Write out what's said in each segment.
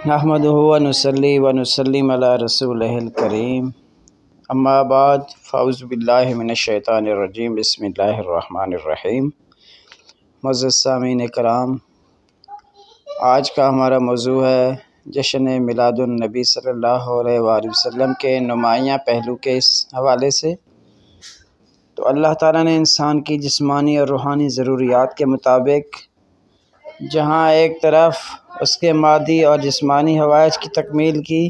نحمدہ و نصلی و نسلم علی رسولہ الکریم، اما بعد فاعوذ باللہ من الشیطان الرجیم، بسم اللہ الرحمن الرحیم۔ معزز سامعین کرام، آج کا ہمارا موضوع ہے جشن میلاد النبی صلی اللہ علیہ وآلہ وسلم کے نمایاں پہلو کے اس حوالے سے۔ تو اللہ تعالیٰ نے انسان کی جسمانی اور روحانی ضروریات کے مطابق جہاں ایک طرف اس کے مادی اور جسمانی حوائج کی تکمیل کی،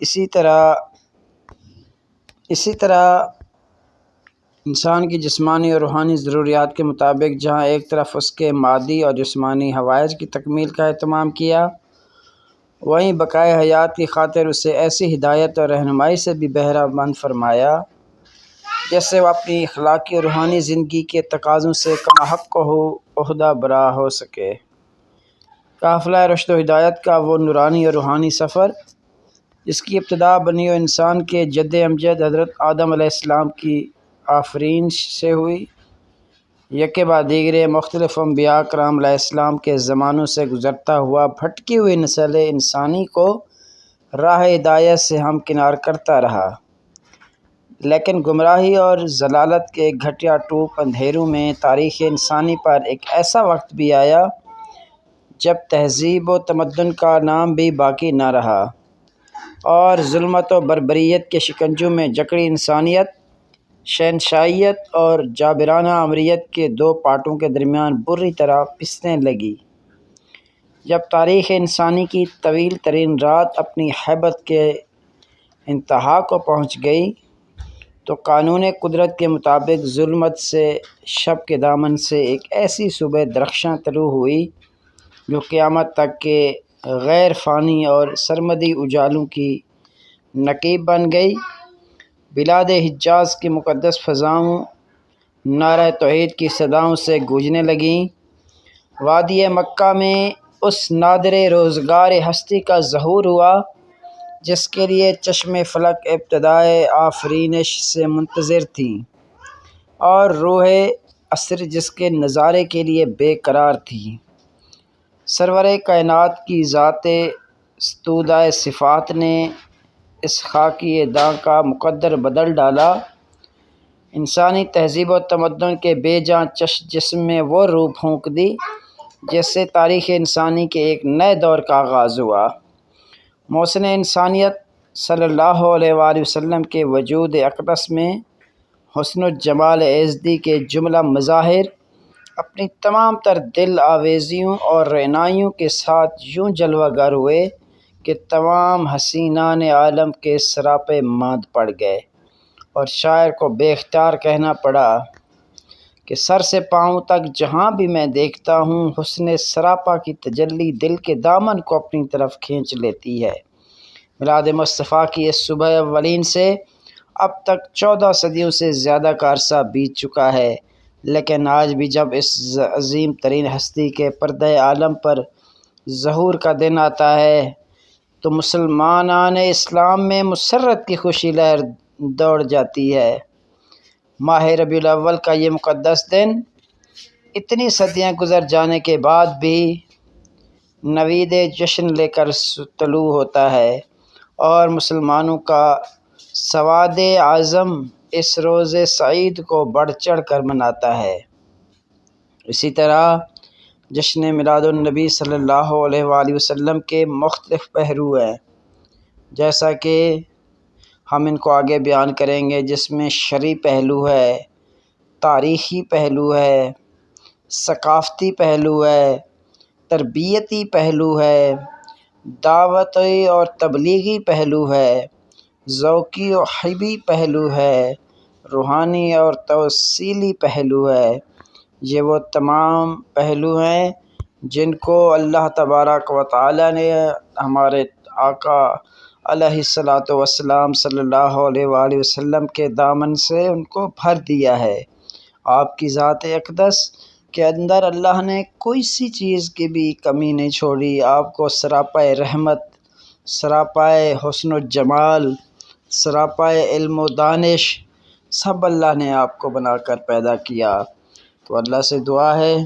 اسی طرح انسان کی جسمانی اور روحانی ضروریات کے مطابق جہاں ایک طرف اس کے مادی اور جسمانی حوائج کی تکمیل کا اہتمام کیا، وہیں بقائے حیات کی خاطر اسے ایسی ہدایت اور رہنمائی سے بھی بہرہ مند فرمایا جس سے وہ اپنی اخلاقی اور روحانی زندگی کے تقاضوں سے کم حق و عہدہ برآ ہو سکے۔ قافلہ رشد و ہدایت کا وہ نورانی اور روحانی سفر جس کی ابتدا بنی و انسان کے جد امجد حضرت آدم علیہ السلام کی آفرینش سے ہوئی، یکے بعد دیگرے مختلف انبیاء کرام علیہ السلام کے زمانوں سے گزرتا ہوا بھٹکی ہوئی نسل انسانی کو راہ ہدایت سے ہمکنار کرتا رہا، لیکن گمراہی اور ضلالت کے گھٹیا ٹوپ اندھیروں میں تاریخ انسانی پر ایک ایسا وقت بھی آیا جب تہذیب و تمدن کا نام بھی باقی نہ رہا اور ظلمت و بربریت کے شکنجوں میں جکڑی انسانیت شہنشاہیت اور جابرانہ امریت کے دو پارٹوں کے درمیان بری طرح پسنے لگی۔ جب تاریخ انسانی کی طویل ترین رات اپنی ہیبت کے انتہا کو پہنچ گئی تو قانون قدرت کے مطابق ظلمت سے شب کے دامن سے ایک ایسی صبح درخشاں طلوع ہوئی جو قیامت تک کے غیر فانی اور سرمدی اجالوں کی نقیب بن گئی۔ بلاد حجاز کی مقدس فضاؤں نعرہ توحید کی صداؤں سے گونجنے لگیں۔ وادی مکہ میں اس نادر روزگار ہستی کا ظہور ہوا جس کے لیے چشم فلک ابتدائے آفرینش سے منتظر تھی اور روح عصر جس کے نظارے کے لیے بے قرار تھی۔ سرور کائنات کی ذات ستودہ صفات نے اس خاکی داں کا مقدر بدل ڈالا۔ انسانی تہذیب و تمدن کے بے جاں جسم میں وہ روح پھونک دی جس سے تاریخ انسانی کے ایک نئے دور کا آغاز ہوا۔ محسن انسانیت صلی اللہ علیہ وآلہ وسلم کے وجود اقدس میں حسن و جمال ایزدی کے جملہ مظاہر اپنی تمام تر دل آویزیوں اور رعنائیوں کے ساتھ یوں جلوہ گر ہوئے کہ تمام حسینان عالم کے سراپے ماند پڑ گئے اور شاعر کو بے اختیار کہنا پڑا کہ سر سے پاؤں تک جہاں بھی میں دیکھتا ہوں حسن سراپا کی تجلی دل کے دامن کو اپنی طرف کھینچ لیتی ہے۔ میلاد مصطفیٰ کی اس صبح اولین سے اب تک 14 صدیوں سے زیادہ کا عرصہ بیت چکا ہے، لیکن آج بھی جب اس عظیم ترین ہستی کے پردہ عالم پر ظہور کا دن آتا ہے تو مسلمانان اسلام میں مسرت کی خوشی لہر دوڑ جاتی ہے۔ ماہ ربیع الاول کا یہ مقدس دن اتنی صدیاں گزر جانے کے بعد بھی نوید جشن لے کر طلوع ہوتا ہے اور مسلمانوں کا سواد اعظم اس روز سعید کو بڑھ چڑھ کر مناتا ہے۔ اسی طرح جشن میلاد النبی صلی اللہ علیہ وآلہ وسلم کے مختلف پہلو ہیں، جیسا کہ ہم ان کو آگے بیان کریں گے، جس میں شرعی پہلو ہے، تاریخی پہلو ہے، ثقافتی پہلو ہے، تربیتی پہلو ہے، دعوتی اور تبلیغی پہلو ہے، ذوقی و حبی پہلو ہے، روحانی اور توسیلی پہلو ہے۔ یہ وہ تمام پہلو ہیں جن کو اللہ تبارک و تعالی نے ہمارے آقا علیہ الصلاۃ والسلام صلی اللہ علیہ وآلہ وسلم کے دامن سے ان کو بھر دیا ہے۔ آپ کی ذات اقدس کے اندر اللہ نے کوئی سی چیز کی بھی کمی نہیں چھوڑی۔ آپ کو سراپائے رحمت، سراپائے حسن و جمال، سراپائے علم و دانش سب اللہ نے آپ کو بنا کر پیدا کیا۔ تو اللہ سے دعا ہے